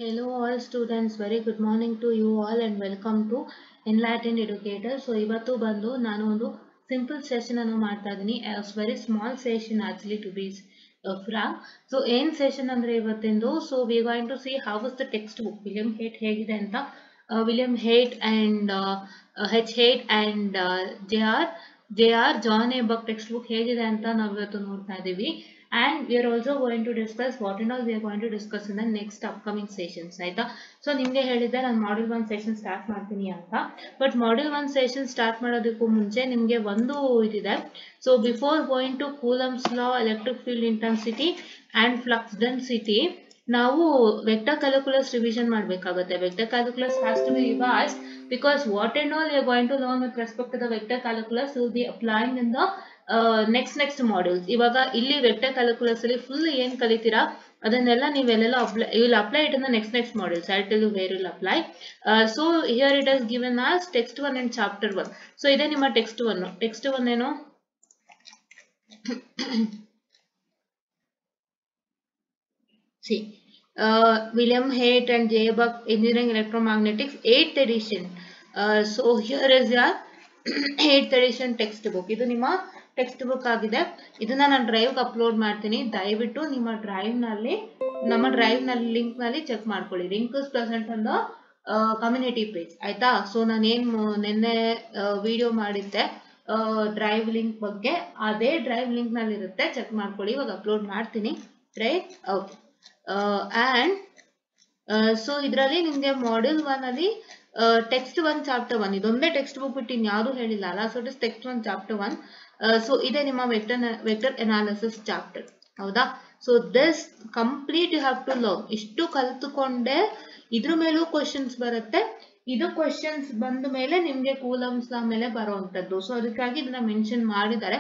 Hello all students, very good morning to you all and welcome to Enlightened Educator. So ಇವತ್ತು ಬಂದು ನಾನು ಒಂದು simple session ಅನ್ನು ಮಾಡ್ತಾ ಇದ್ದೀನಿ. Very small session actually to be frank. So ಏನ್ session ಅಂದ್ರೆ ಇವತ್ತಿಂದು, so we are going to see how is the textbook William Haight ಹೇಗಿದೆ ಅಂತ. William Haight and H. Haight and J.R. John A. Buck textbook ಹೇಗಿದೆ ಅಂತ ನಾವು ಇವತ್ತು ನೋಡ್ತಾ ಇದ್ದೀವಿ. And we are also going to discuss what and all we are going to discuss in the next upcoming sessions. ಆಯ್ತಾ? So ನಿಮಗೆ ಹೇಳಿದ್ದೆ ನಾನು ಮಾಡ್ಯೂಲ್ 1 ಸೆಷನ್ ಸ್ಟಾರ್ಟ್ ಮಾಡ್ತೀನಿ ಅಂತ. ಬಟ್ ಮಾಡ್ಯೂಲ್ 1 ಸೆಷನ್ ಸ್ಟಾರ್ಟ್ ಮಾಡೋದಕ್ಕೂ ಮುಂಚೆ ನಿಮಗೆ ಒಂದು ಇದಿದೆ. So before going to Coulomb's law, electric field intensity and flux density, ನಾವು ವೆಕ್ಟರ್ ಕ್ಯಾಲ್ಕುಲಸ್ ರಿವಿಷನ್ ಮಾಡಬೇಕಾಗುತ್ತೆ. Vector calculus has to be revised because what and all you are going to learn with respect to the vector calculus will be applying in the next modules. ಇವಾಗ ಇಲ್ಲಿ vector calculus ಅಲ್ಲಿ full ಏನ್ ಕಲಿತೀರಾ ಅದನ್ನೆಲ್ಲ ನೀವೆಲ್ಲ you will apply it in the next modules. I'll tell you where you will apply. So here it is given as text 1 and chapter 1. So ಇದೆ ನಿಮ್ಮ text 1 ಏನು see William Haight and J. Buck Engineering Electromagnetics 8th edition. So here is your 8th edition textbook. ಇದು ನಿಮ್ಮ text book ಆಗಿದೆ. ಇದನ್ನ ನಾನು drive upload ಮಾಡ್ತೀನಿ. ದಯವಿಟ್ಟು ನಿಮ್ಮ ನಮ್ಮ ಡ್ರೈವ್ ನಲ್ಲಿ ಲಿಂಕ್ ನಲ್ಲಿ ಚೆಕ್ ಮಾಡ್ಕೊಳ್ಳಿ. Link is present on the community page. ಆಯ್ತಾ? ಸೊ ನಾನೇನು ನಿನ್ನೆ ವಿಡಿಯೋ ಮಾಡಿದ್ದೆ ಡ್ರೈವ್ ಲಿಂಕ್ ಬಗ್ಗೆ, ಅದೇ ಡ್ರೈವ್ ಲಿಂಕ್ ನಲ್ಲಿ ಇರುತ್ತೆ, ಚೆಕ್ ಮಾಡ್ಕೊಳ್ಳಿ. ಇವಾಗ ಅಪ್ಲೋಡ್ ಮಾಡ್ತೀನಿ. ರೈಟ್? ಓಕೆ. and so ಇದರಲ್ಲಿ ನಿಮಗೆ ಮಾಡ್ಯೂಲ್ 1 ಅಲ್ಲಿ ಟೆಕ್ಸ್ಟ್ 1 ಚಾಪ್ಟರ್ 1 ಇದೊಂದೇ ಟೆಕ್ಸ್ಟ್ ಬುಕ್ ಬಿಟ್ಟು ಇನ್ಯಾವುದು ಹೇಳಿಲ್ಲ ಅಲ್ಲ. So it is text 1 chapter 1. So ಇದೆ ನಿಮ್ಮ ವೆಕ್ಟರ್ ಅನಾಲಿಸಿಸ್ ಚಾಪ್ಟರ್. ಹೌದಾ? So this complete you have to learn. ಇಷ್ಟು ಕಲ್ತುಕೊಂಡೆ ಇದ್ರ ಮೇಲೂ ಕ್ವಶನ್ಸ್ ಬರುತ್ತೆ. ಇದು ಕ್ವಶನ್ಸ್ ಬಂದ ಮೇಲೆ ನಿಮ್ಗೆ ಕೂಲಮ್ಸ್ ಲಾ ಮೇಲೆ ಬರುವಂತದ್ದು. ಸೊ ಅದಕ್ಕಾಗಿ ಇದನ್ನ ಮೆನ್ಷನ್ ಮಾಡಿದ್ದಾರೆ.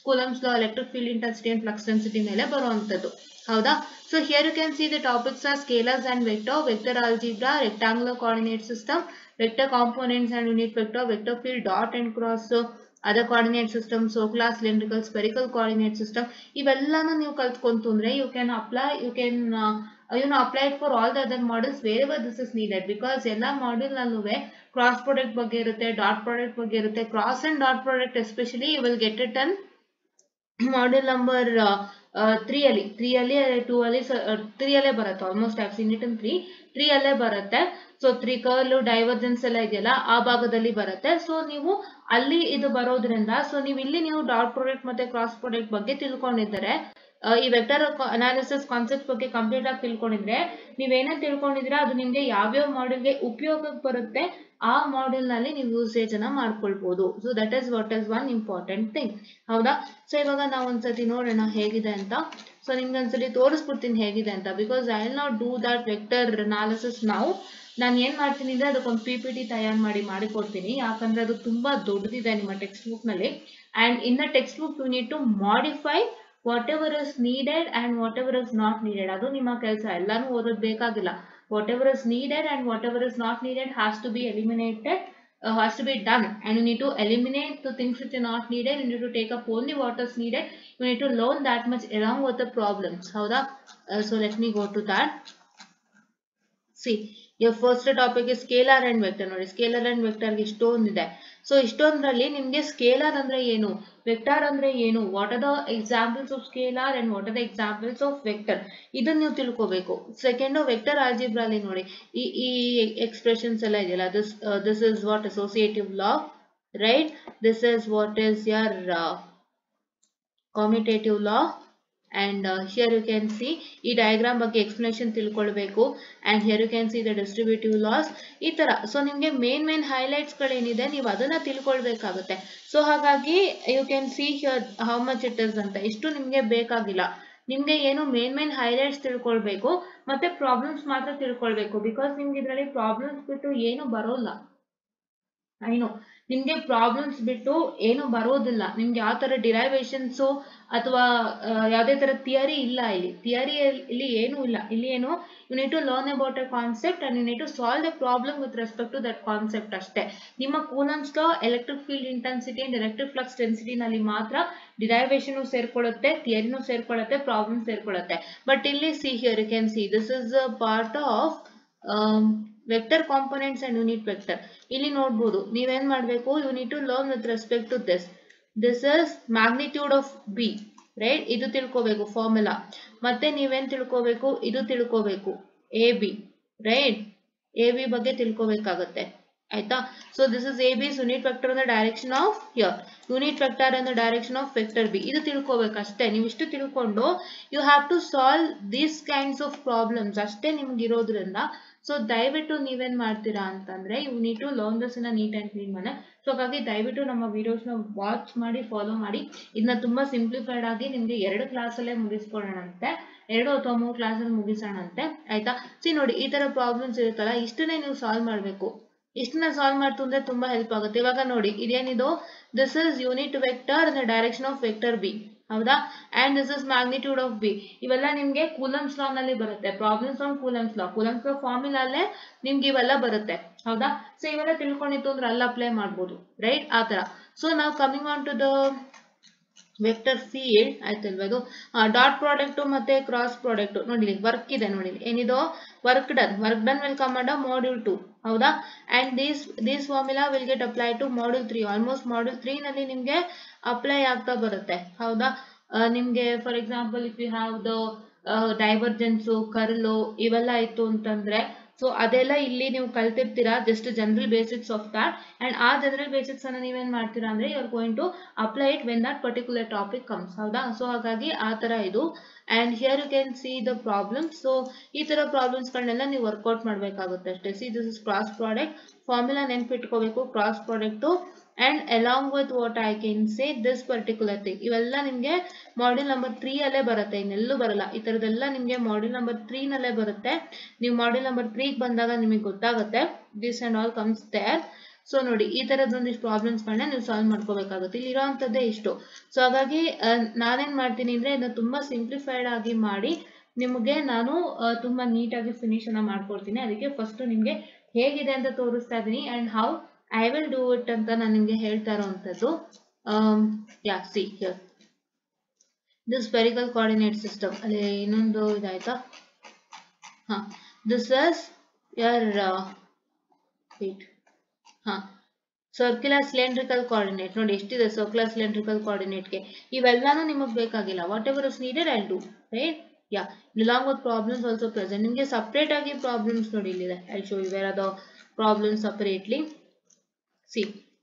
Coulombs law, electric field intensity and flux density ಮೇಲೆ ಬರುವಂತದ್ದು. ಹೌದಾ? So here you can see the topics are scalars and vector algebra, rectangular coordinate system, vector components and unit vector field, dot and cross, other coordinate system, circular, cylindrical, spherical coordinate system. ಇವೆಲ್ಲನೂ ನೀವು ಕಲ್ತ್ಕೊಂತಂದ್ರೆ you can apply it for all the other models wherever this is needed, because ಎಲ್ಲ module ನಲ್ಲೂ cross product ಬಗ್ಗೆ ಇರುತ್ತೆ, dot product ಬಗ್ಗೆ ಇರುತ್ತೆ. Cross and dot product especially you will get it in module number 3 ಅಲ್ಲಿ 2 ಅಲ್ಲಿ 3 ಅಲ್ಲೇ ಬರುತ್ತೆ. Almost I've seen it in 3 ಅಲ್ಲೇ ಬರುತ್ತೆ. ಸೊ 3 ಕರ್ಲ್ ಡೈವರ್ಜೆನ್ಸ್ ಎಲ್ಲ ಇದೆಯಲ್ಲ ಆ ಭಾಗದಲ್ಲಿ ಬರುತ್ತೆ. ಸೊ ನೀವು ಅಲ್ಲಿ ಇದು ಬರೋದ್ರಿಂದ ಸೊ ನೀವು ಡಾಟ್ ಪ್ರಾಡಕ್ಟ್ ಮತ್ತೆ ಕ್ರಾಸ್ ಪ್ರಾಡಕ್ಟ್ ಬಗ್ಗೆ ತಿಳ್ಕೊಂಡಿದ್ದಾರೆ, ಈ ವೆಕ್ಟರ್ ಅನಾಲಿಸಿಸ್ ಕಾನ್ಸೆಪ್ಟ್ ಬಗ್ಗೆ ಕಂಪ್ಲೀಟ್ ಆಗಿ ತಿಳ್ಕೊಂಡಿದ್ರೆ ನೀವೇನೇನ್ ತಿಳ್ಕೊಂಡಿದ್ರೆ ಅದು ನಿಮ್ಗೆ ಯಾವ್ಯಾವ ಮಾಡ್ಯೂಲ್ಗೆ ಉಪಯೋಗಕ್ಕೆ ಬರುತ್ತೆ ಆ ಮಾಡ್ಯೂಲ್ ನಲ್ಲಿ ನೀವು ಯೂಸೇಜ್ ಅನ್ನ ಮಾಡ್ಕೊಳ್ಬಹುದು. So that is what is one important thing. ಹೌದಾ? ಸೊ ಇವಾಗ ನಾವು ಒಂದ್ಸತಿ ನೋಡೋಣ ಹೇಗಿದೆ ಅಂತ. ಸೊ ನಿಮ್ಗೆ ಒಂದ್ಸತಿ ತೋರಿಸ್ಬಿಡ್ತೀನಿ ಹೇಗಿದೆ ಅಂತ, because I will not do that vector analysis ನಾವು. ನಾನು ಏನ್ ಮಾಡ್ತೀನಿ ಅಂದ್ರೆ ಅದಕ್ಕೊಂದು PPT ತಯಾರು ಮಾಡಿಕೊಡ್ತೀನಿ, ಯಾಕಂದ್ರೆ ಅದು ತುಂಬಾ ದೊಡ್ಡದಿದೆ ನಿಮ್ಮ ಟೆಕ್ಸ್ಟ್ ಬುಕ್ ನಲ್ಲಿ. And in the text book you need to modify whatever is needed and whatever is not needed. ಅದು ನಿಮ್ಮ ಕೆಲಸ. ಎಲ್ಲಾನು ಓದೋದು ಬೇಕಾಗಿಲ್ಲ. Whatever is needed and whatever is not needed has to be eliminated, has to be done, and you need to eliminate the things which are not needed. You need to take up only what is needed. You need to learn that much along with the problems. ಹೌದಾ? So let me go to that. See, your first topic is scalar and vector. ನೋಡಿ, scalar and vector ಇಷ್ಟೊಂದಿದೆ. So ಇಷ್ಟೊಂದ್ರಲ್ಲಿ ನಿಮ್ಗೆ scalar ಅಂದ್ರೆ ಏನು, vector ಅಂದ್ರೆ ಏನು, what are the examples of scalar and what are the examples of vector, ಇದನ್ನ ನೀವು ತಿಳ್ಕೋಬೇಕು. Second, vector algebra ಅಲ್ಲಿ ನೋಡಿ ಈ ಎಕ್ಸ್ಪ್ರೆಷನ್ಸ್ ಎಲ್ಲ ಇದೆಯಲ್ಲ, this is what associative law, right? This is what is your commutative law. and here you can see ಈ diagram ಬಗ್ಗೆ ಎಕ್ಸ್ಪ್ಲನೇಷನ್ ತಿಳ್ಕೊಳ್ಬೇಕು. and here you can see the distributive laws. ಈ ತರ ಸೊ ನಿಮ್ಗೆ ಮೇನ್ ಹೈಲೈಟ್ಸ್ ಗಳೇನಿದೆ ನೀವು ಅದನ್ನ ತಿಳ್ಕೊಳ್ಬೇಕಾಗುತ್ತೆ. So ಹಾಗಾಗಿ you can see here how much it is ಅಂತ. ಇಷ್ಟು ನಿಮ್ಗೆ ಬೇಕಾಗಿಲ್ಲ. ನಿಮ್ಗೆ ಏನು ಮೇನ್ ಹೈಲೈಟ್ಸ್ ತಿಳ್ಕೊಳ್ಬೇಕು, ಮತ್ತೆ ಪ್ರಾಬ್ಲಮ್ಸ್ ಮಾತ್ರ ತಿಳ್ಕೊಳ್ಬೇಕು. ಬಿಕಾಸ್ ನಿಮ್ಗೆ ಇದರಲ್ಲಿ ಪ್ರಾಬ್ಲಮ್ಸ್ ಬಿಟ್ಟು ಏನು ಬರೋಲ್ಲ. ನಿಮ್ಗೆ ಪ್ರಾಬ್ಲಮ್ಸ್ ಬಿಟ್ಟು ಏನು ಬರೋದಿಲ್ಲ. ನಿಮ್ಗೆ ಯಾವ ತರ ಡಿರೈವೇಶನ್ಸ್ ಅಥವಾ ಯಾವುದೇ ತರ ಥಿಯರಿ ಇಲ್ಲ. ಇಲ್ಲಿ ಏನು ಇಲ್ಲ. ಇಲ್ಲಿ ಏನು you need to learn about a concept and you need to solve the problem with respect to that concept ಅಷ್ಟೇ. ನಿಮ್ಮ Coulomb's law, electric field intensity and electric flux density ನಲ್ಲಿ ಮಾತ್ರ ಡಿರೈವೇಶನ್ ಸೇರ್ಕೊಳ್ಳುತ್ತೆ, ಥಿಯರಿನೂ ಸೇರ್ಕೊಳ್ಳುತ್ತೆ, ಪ್ರಾಬ್ಲಮ್ ಸೇರ್ಕೊಳ್ಳುತ್ತೆ. ಬಟ್ ಇಲ್ಲಿ see here you can see this is a part of vector components and unit vector. ಇಲ್ಲಿ ನೋಡಬಹುದು ನೀವೇನ್ ಮಾಡಬೇಕು, you need to learn with respect to this is magnitude of B, right? ಇದು ತಿಳ್ಕೋಬೇಕು ಫಾರ್ಮುಲಾ. ಮತ್ತೆ ನೀವೇನ್ ತಿಳ್ಕೋಬೇಕು, ಇದು ತಿಳ್ಕೋಬೇಕು A B, right? A B ಬಗ್ಗೆ ತಿಳ್ಕೋಬೇಕಾಗತ್ತೆ, ಆಯ್ತಾ? So this is A B's unit vector in the direction of here, unit vector in the direction of vector B. ಇದು ತಿಳ್ಕೋಬೇಕಷ್ಟೇ. ನೀವು ಇಷ್ಟು ತಿಳ್ಕೊಂಡು you have to solve these kinds of problems ಅಷ್ಟೇ ನಿಮ್ಗೆ ಇರೋದ್ರಿಂದ. ಸೊ ದಯವಿಟ್ಟು ನೀವೇನ್ ಮಾಡ್ತೀರಾ ಅಂತಂದ್ರೆ you need to learn this in a neat and clean manner. So ಹಾಗಾಗಿ ದಯವಿಟ್ಟು ನಮ್ಮ ವಿಡಿಯೋಸ್ನ ವಾಚ್ ಮಾಡಿ, ಫಾಲೋ ಮಾಡಿ. ಇದನ್ನ ತುಂಬಾ ಸಿಂಪ್ಲಿಫೈಡ್ ಆಗಿ ನಿಮ್ಗೆ 2 ಕ್ಲಾಸಲ್ಲೇ ಮುಗಿಸ್ಕೊಳ್ಳೋಣಂತೆ, 2 ಅಥವಾ 3 ಕ್ಲಾಸಲ್ಲಿ ಮುಗಿಸೋಣಂತೆ, ಆಯ್ತಾ? ಸಿ ನೋಡಿ, ಈ ತರ ಪ್ರಾಬ್ಲಮ್ಸ್ ಇರುತ್ತಲ್ಲ, ಇಷ್ಟನ್ನೇ ನೀವು ಸಾಲ್ವ್ ಮಾಡಬೇಕು. ಇಷ್ಟನ್ನ ಸಾಲ್ವ್ ಮಾಡ್ತು ಅಂದ್ರೆ ತುಂಬಾ ಹೆಲ್ಪ್ ಆಗುತ್ತೆ. ಇವಾಗ ನೋಡಿ, ಇದೇನಿದು, this is unit vector in the direction of vector B, ಹೌದಾ? And this is magnitude of B. ಇವೆಲ್ಲ ನಿಮ್ಗೆ ಕೂಲಮ್ಸ್ ಲಾ ನಲ್ಲಿ ಬರುತ್ತೆ. Problems on Coulomb's law formula ಅಲ್ಲೇ ನಿಮ್ಗೆ ಇವೆಲ್ಲ ಬರುತ್ತೆ, ಹೌದಾ? ಸೊ ಇವೆಲ್ಲ ತಿಳ್ಕೊಂಡಿತ್ತು ಅಂದ್ರೆ ಅಲ್ಲಿ ಅಪ್ಲೈ ಮಾಡ್ಬೋದು, ರೈಟ್? ಆ ತರ. ಸೊ ನಾವು coming on to the vector field, ಆಯ್ತಲ್ವ? ಇದು ಡಾಟ್ ಪ್ರಾಡಕ್ಟ್ ಮತ್ತೆ ಕ್ರಾಸ್ ಪ್ರಾಡಕ್ಟ್. ನೋಡಿ ವರ್ಕ್ ಇದೆ, ನೋಡಿ ಏನಿದು, work done will come under module 2, ಹೌದಾ? And this formula will get apply to module 3. Almost module 3 ನಲ್ಲಿ ನಿಮ್ಗೆ ಅಪ್ಲೈ ಆಗ್ತಾ ಬರುತ್ತೆ, ಹೌದಾ? ನಿಮ್ಗೆ for example if you have the divergence, curl ಇವೆಲ್ಲ ಇತ್ತು ಅಂತಂದ್ರೆ, ಸೊ ಅದೆಲ್ಲ ಇಲ್ಲಿ ನೀವು ಕಲ್ತಿರ್ತೀರಾ, just general basics of that. And ಆ ಜನರಲ್ ಬೇಸಿಕ್ಸ್ ಅನ್ನ ನೀವೇನ್ ಮಾಡ್ತೀರಾ ಅಂದ್ರೆ you are going to apply it when that particular topic comes, ಹೌದಾ? ಸೊ ಹಾಗಾಗಿ ಆ ತರ ಇದು. And here you can see the problems. So ಈ ತರ ಪ್ರಾಬ್ಲಮ್ಸ್ ಗಳನ್ನೆಲ್ಲ ನೀವು ವರ್ಕೌಟ್ ಮಾಡ್ಬೇಕಾಗುತ್ತೆ ಅಷ್ಟೇ. See this is cross product, formula ನೆನ್ಪಿಟ್ಕೋಬೇಕು, cross product. And along with what I can say this particular thing, ಇವೆಲ್ಲ ನಿಮ್ಗೆ ಮಾಡ್ಯೂಲ್ ನಂಬರ್ 3 ಅಲ್ಲೇ ಬರುತ್ತೆ, ಇನ್ನೆಲ್ಲೂ ಬರಲ್ಲ. ಈ ತರದೆಲ್ಲ ನಿಮ್ಗೆ ಮಾಡ್ಯೂಲ್ ನಂಬರ್ 3 ನಲ್ಲೇ ಬರುತ್ತೆ. ನೀವು ಮಾಡ್ಯೂಲ್ ನಂಬರ್ 3 ಬಂದಾಗ ನಿಮಗೆ ಗೊತ್ತಾಗುತ್ತೆ, this and all comes there. So ನೋಡಿ, ಈ ತರದೊಂದಿಷ್ಟು ಪ್ರಾಬ್ಲಮ್ಸ್ ಗಳನ್ನ ನೀವು ಸಾಲ್ವ್ ಮಾಡ್ಕೋಬೇಕಾಗುತ್ತೆ. ಇಲ್ಲಿ ಇರೋಂಥದ್ದೇ ಇಷ್ಟು. ಸೊ ಹಾಗಾಗಿ ನಾನೇನ್ ಮಾಡ್ತೀನಿ ಅಂದ್ರೆ ಇದನ್ನ ತುಂಬಾ ಸಿಂಪ್ಲಿಫೈಡ್ ಆಗಿ ಮಾಡಿ ನಿಮಗೆ ನಾನು ತುಂಬಾ ನೀಟಾಗಿ ಫಿನಿಶ್ ಅನ್ನ ಮಾಡ್ಕೊಡ್ತೀನಿ. ಅದಕ್ಕೆ ಫಸ್ಟ್ ನಿಮ್ಗೆ ಹೇಗಿದೆ ಅಂತ ತೋರಿಸ್ತಾ ಇದೀನಿ. And how I will do it ಅಂತ ನಾನು ನಿಮ್ಗೆ ಹೇಳ್ತಾ ಇರೋವಂಥದ್ದು. Yeah see here this spherical coordinate system. ಅಲ್ಲಿ ಇನ್ನೊಂದು ಇದಾಯ್ತಾ? ಹಾ, ದಿಸ್ ಇಸ್ ಯರ್ ವೇಟ್, ಹಾ, ಸರ್ಕ್ಯುಲರ್ ಸಿಲಿಂಡ್ರಿಕಲ್ ಕೋಆರ್ಡಿನೇಟ್. ನೋಡಿ ಎಷ್ಟಿದೆ ಸರ್ಕ್ಯುಲರ್ ಸಿಲಿಂಡ್ರಿಕಲ್ ಕೋಆರ್ಡಿನೇಟ್ಗೆ. ಇವೆಲ್ಲಾನು ನಿಮಗೆ ಬೇಕಾಗಿಲ್ಲ. Whatever is needed I do, right? Yeah, along with problems also present. ನಿಮಗೆ ಸಪ್ರೇಟ್ ಆಗಿ ಪ್ರಾಬ್ಲಮ್ಸ್ ನೋಡಿ ಇಲ್ಲಿದೆ. I show you where are the problems separately. C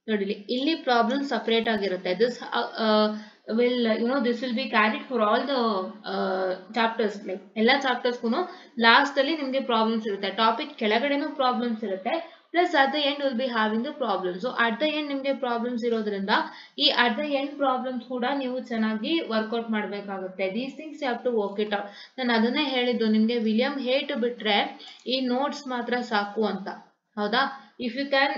ನೋಡಿ, ಇಲ್ಲಿ ಪ್ರಾಬ್ಲಮ್ ಸಪರೇಟ್ ಆಗಿರುತ್ತೆ. This will this will be carried for all the chapters. like ಎಲ್ಲ ಚಾಪ್ಟರ್ಸ್ಗೂ last ಅಲ್ಲಿ ನಿಮಗೆ ಪ್ರಾಬ್ಲಮ್ಸ್ ಇರುತ್ತೆ. ಟಾಪಿಕ್ ಕೆಳಗಡೆನೂ ಪ್ರಾಬ್ಲಮ್ಸ್ ಇರುತ್ತೆ, plus at the end will be having the problem. So at the end ನಿಮಗೆ problems ಇರೋದ್ರಿಂದ ಈ at the end problems ಕೂಡ ನೀವು ಚೆನ್ನಾಗಿ ವರ್ಕೌಟ್ ಮಾಡಬೇಕಾಗುತ್ತೆ. These things you have to work it out. ನಾನು ಅದನ್ನೇ ಹೇಳಿದ್ದು ನಿಮಗೆ, ವಿಲಿಯಂ ಹೇಟ್ ಬಿಟ್ರೆ ಈ ನೋಟ್ಸ್ ಮಾತ್ರ ಸಾಕು ಅಂತ, ಹೌದಾ? If you can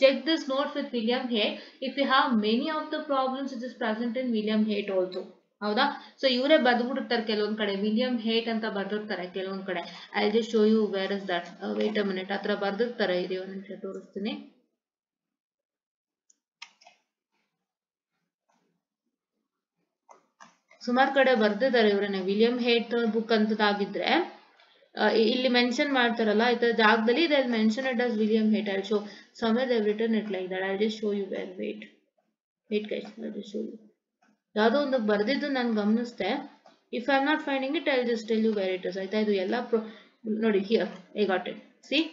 check this notes with William Hay, if you have many of the problems which is present in William Haight also, ಹೌದಾ? ಸೊ ಇವರೇ ಬರ್ದ್ಬಿಡ್ತಾರೆ ಕೆಲವೊಂದ್ ಕಡೆ, ವಿಲಿಯಂ ಹೇಟ್ ಅಂತ ಬರ್ದಿರ್ತಾರೆ ಕೆಲವೊಂದ್ ಕಡೆ. I just show you where is that. Wait a minute, ಆ ತರ ಬರ್ದಿರ್ತಾರೆ. ಇದು ಒಂದು ನಿಮಿಷ ತೋರಿಸ್ತೀನಿ. ಸುಮಾರು ಕಡೆ ಬರ್ದಿದ್ದಾರೆ ಇವರನ್ನೇ. ವಿಲಿಯಂ ಹೇಟ್ ಬುಕ್ ಅಂತದಾಗಿದ್ರೆ ಇಲ್ಲಿ ಮೆನ್ಷನ್ ಮಾಡ್ತಾರಲ್ಲ ಈ ತರ ಜಾಗದಲ್ಲಿ, they will mention it as William Haight. I'll show somewhere they've written it like that. I'll just show you where. wait guys, I'll just show you. ಯಾವ್ದೋ ಒಂದು ಬರ್ದಿದ್ದು ನಾನು ಗಮನಿಸ್ದೆ. if I'm not finding it, I'll just tell you where it is. ಆಯ್ತಾ? ಇದು ಎಲ್ಲ ನೋಡಿ, here I got it. see,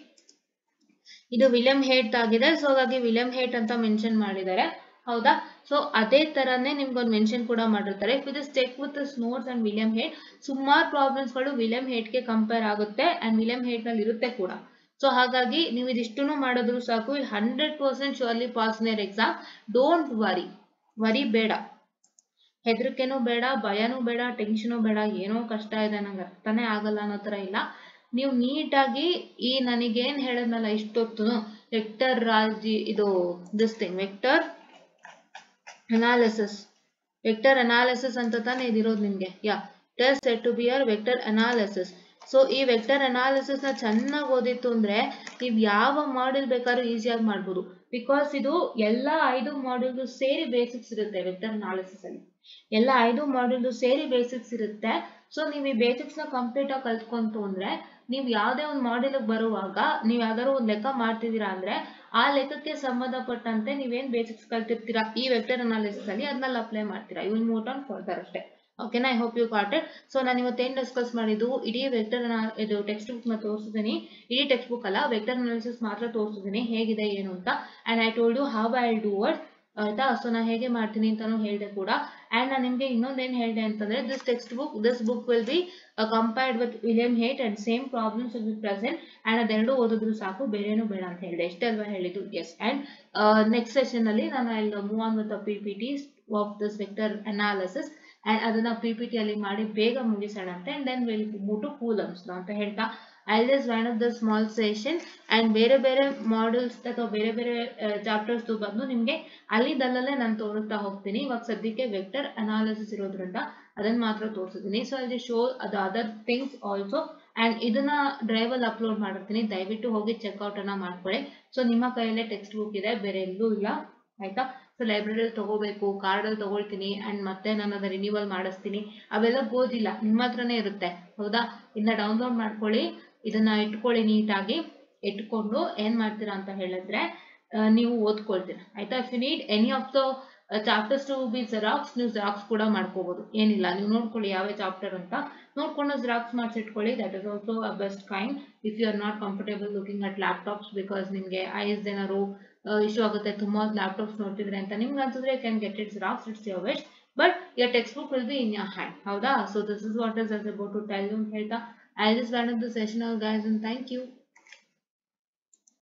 ಇದು William hate ಆಗಿದೆ. So ಹಾಗಾಗಿ ವಿಲಿಯಂ ಹೇಟ್ ಅಂತ ಮೆನ್ಷನ್ ಮಾಡಿದ್ದಾರೆ, ಹೌದಾ? ಸೊ ಅದೇ ತರನೇ ನಿಮ್ಗೊಂದು ಮೆನ್ಷನ್ ಕೂಡ ಮಾಡಿರ್ತಾರೆ. ಇಫ್ ಇದು check with this notes and William Hayt, ಸುಮಾರು ಪ್ರಾಬ್ಲಮ್ಸ್ ಗಳು ವಿಲಿಯಂ ಹೇಟ್ಗೆ ಕಂಪೇರ್ ಆಗುತ್ತೆ ಅಂಡ್ ವಿಲಿಯಂ ಹೇಟ್ ನಲ್ಲಿ ಇರುತ್ತೆ ಕೂಡ. ಸೊ ಹಾಗಾಗಿ ನೀವು ಇದಿಷ್ಟನ್ನು ಮಾಡಿದ್ರು ಸಾಕು, 100% surely pass in your exam. Don't worry ಬೇಡ, ಹೆದರಿಕೆನೂ ಬೇಡ, ಭಯನೂ ಬೇಡ, ಟೆನ್ಷನು ಬೇಡ. ಏನೋ ಕಷ್ಟ ಇದೆ ನಂಗೆ ಅರ್ಥನೇ ಆಗಲ್ಲ ಅನ್ನೋ ತರ ಇಲ್ಲ. ನೀವು ನೀಟಾಗಿ ಈ ನನಗೇನ್ ಹೇಳದ್ನಲ್ಲ ಇಷ್ಟೊತ್ತು, ವೆಕ್ಟರ್ ಇದು ದಿಸ್ ಥಿಂಗ್ ವೆಕ್ಟರ್ ಅನಾಲಿಸಿಸ್ ಅಂತ ತಾನೇ ಇದಿರೋದು ನಿಮ್ಗೆ. Yeah, test set to be your vector analysis. So ಈ ವೆಕ್ಟರ್ ಅನಾಲಿಸಿಸ್ ನ ಚೆನ್ನಾಗಿ ಓದಿತ್ತು ಅಂದ್ರೆ ನೀವು ಯಾವ ಮಾಡ್ಯೂಲ್ ಬೇಕಾದ್ರೂ ಈಸಿಯಾಗಿ ಮಾಡ್ಬೋದು. ಬಿಕಾಸ್ ಇದು ಎಲ್ಲ 5 ಮಾಡ್ಯೂಲ್ ಸೇರಿ ಬೇಸಿಕ್ಸ್ ಇರುತ್ತೆ. ವೆಕ್ಟರ್ ಅನಾಲಿಸಿಸ್ ಅಲ್ಲಿ ಎಲ್ಲ 5 ಮಾಡ್ಯೂಲ್ ಸೇರಿ ಬೇಸಿಕ್ಸ್ ಇರುತ್ತೆ. ಸೊ ನೀವು ಈ ಬೇಸಿಕ್ಸ್ ನ ಕಂಪ್ಲೀಟ್ ಆಗಿ ಕಲ್ತ್ಕೊಂತು ಅಂದ್ರೆ ನೀವು ಯಾವುದೇ ಒಂದು ಮಾಡ್ಯೂಲ್ ಬರುವಾಗ ನೀವು ಯಾವ್ದಾದ್ರು ಒಂದು ಲೆಕ್ಕ ಮಾಡ್ತಿದ್ದೀರಾ ಅಂದ್ರೆ ಆ ಲೆಕ್ಕಕ್ಕೆ ಸಂಬಂಧಪಟ್ಟಂತೆ ನೀವೇನ್ ಬೇಸಿಕ್ಸ್ ಕಲ್ತಿರ್ತೀರಾ ಈ ವೆಕ್ಟರ್ ಅನಾಲಿಸಿಸ್ ಅಲ್ಲಿ ಅದನ್ನೆಲ್ಲ ಅಪ್ಲೈ ಮಾಡ್ತೀರಾ. You will move on further ಅಷ್ಟೇ. ಓಕೆನಾ, I hope you got it. So ನಾನು ಇವತ್ತೇನು ಡಿಸ್ಕಸ್ ಮಾಡಿದ್ದು, ಇಡೀ ವೆಕ್ಟರ್ ಇದು ಟೆಕ್ಸ್ಟ್ ಬುಕ್ ನ ತೋರಿಸಿದ್ದೀನಿ. ಇಡೀ ಟೆಕ್ಸ್ಟ್ ಬುಕ್ ಅಲ್ಲ, ವೆಕ್ಟರ್ ಅನಾಲಿಸಿಸ್ ಮಾತ್ರ ತೋರಿಸಿದ್ದೀನಿ ಹೇಗಿದೆ ಏನು ಅಂತ. And I told you how I do it ಆಯ್ತಾ. ಸೊ ನಾನು ಹೇಗೆ ಮಾಡ್ತೀನಿ ಅಂತಾನು ಹೇಳಿದೆ ಕೂಡ. ಅಂಡ್ ನಾನು ನಿಮ್ಗೆ ಇನ್ನೊಂದೇನು ಹೇಳಿದೆ ಅಂತಂದ್ರೆ this book will be compared with William hate and same problems will be present. And ಅದೆರಡು ಓದಿದ್ರು ಸಾಕು, ಬೇರೇನು ಬೇಡ ಅಂತ ಹೇಳಿದೆ. ಎಷ್ಟೇ ಅಲ್ವಾ ಹೇಳಿದ್ದು. ಎಸ್. ಅಂಡ್ ನೆಕ್ಸ್ಟ್ ಸೆಷನ್ ಅಲ್ಲಿ ನಾನು I move on with PPT of this vector analysis. And ಅದನ್ನ PPT ಅಲ್ಲಿ ಮಾಡಿ ಬೇಗ ಮುಗಿಸೋಣ ಅಂತ. And then will move to Coulomb's ಅಂತ ಹೇಳ್ತಾ I'll just wind up the small session. and ಬೇರೆ ಬೇರೆ ಮಾಡೆಲ್ಸ್ ಅಥವಾ ಬೇರೆ ಬೇರೆ ಚಾಪ್ಟರ್ಸ್ ಬಂದು ನಿಮ್ಗೆ ಅಲ್ಲಿದಲ್ಲೇ ನಾನು ತೋರಿಸ್ತಾ ಹೋಗ್ತೀನಿ. ಇವಾಗ ಸದ್ಯಕ್ಕೆ ವೆಕ್ಟರ್ ಅನಾಲಿಸಿಸ್ ಇರೋದ್ರಿಂದ ಅದನ್ನ ಮಾತ್ರ ತೋರಿಸಿದ್ದೀನಿ. ಸೊ ಅಲ್ಲಿ show the other things also. And ಇದನ್ನ ಡ್ರೈವ್ ಅಲ್ಲಿ ಅಪ್ಲೋಡ್ ಮಾಡಿರ್ತೀನಿ, ದಯವಿಟ್ಟು ಹೋಗಿ ಚೆಕ್ಔಟ್ ಅನ್ನ ಮಾಡ್ಕೊಳ್ಳಿ. ಸೊ ನಿಮ್ಮ ಕೈಯಲ್ಲೇ ಟೆಕ್ಸ್ಟ್ ಬುಕ್ ಇದೆ, ಬೇರೆ ಎಲ್ಲೂ ಇಲ್ಲ ಆಯ್ತಾ. ಸೊ ಲೈಬ್ರರಿಯಲ್ಲಿ ತಗೋಬೇಕು, ಕಾರ್ಡಲ್ಲಿ ತಗೊಳ್ತೀನಿ. ಅಂಡ್ ಮತ್ತೆ ನಾನು ಅದನ್ನ ರಿನ್ಯೂವಲ್ ಮಾಡಿಸ್ತೀನಿ, ಅವೆಲ್ಲ ಓದಿಲ್ಲ, ನಿಮ್ಮ ಹತ್ರನೇ ಇರುತ್ತೆ ಹೌದಾ. ಇನ್ನ ಡೌನ್ಲೋಡ್ ಮಾಡ್ಕೊಳ್ಳಿ, ಇದನ್ನ ಇಟ್ಕೊಳ್ಳಿ, ನೀಟಾಗಿ ಇಟ್ಕೊಂಡು ಏನ್ ಮಾಡ್ತೀರಾ ಅಂತ ಹೇಳಿದ್ರೆ ನೀವು ಓದ್ಕೊಳ್ತೀರಾ ಆಯ್ತಾ. If you need any of the chapters to be xerox, ನೀವು ಜೆರಾಕ್ಸ್ ಕೂಡ ಮಾಡ್ಕೋಬಹುದು, ಏನಿಲ್ಲ. ನೀವು ನೋಡ್ಕೊಳ್ಳಿ ಯಾವ ಚಾಪ್ಟರ್ ಅಂತ ನೋಡ್ಕೊಂಡು ಜೆರಾಕ್ಸ್ ಮಾಡಿಸಿಟ್ಕೊಳ್ಳಿ. That is also a best kind if you are not comfortable looking at laptops, because ನಿಮಗೆ ಐಸ್ ಏನಾದ್ರು ಇಶ್ಯೂ ಆಗುತ್ತೆ ತುಂಬಾ ಲ್ಯಾಪ್ಟಾಪ್ಸ್ ನೋಡ್ತಿದ್ರೆ ಅಂತ ನಿಮ್ಗೆ ಅನ್ಸಿದ್ರೆ can get it xerox, it's your wish. But your textbook will be in your hand ಹೌದಾ. So this is what is about to tell you ಅಂತ ಹೇಳ್ತಾ I'll just wind up the session now guys, and thank you.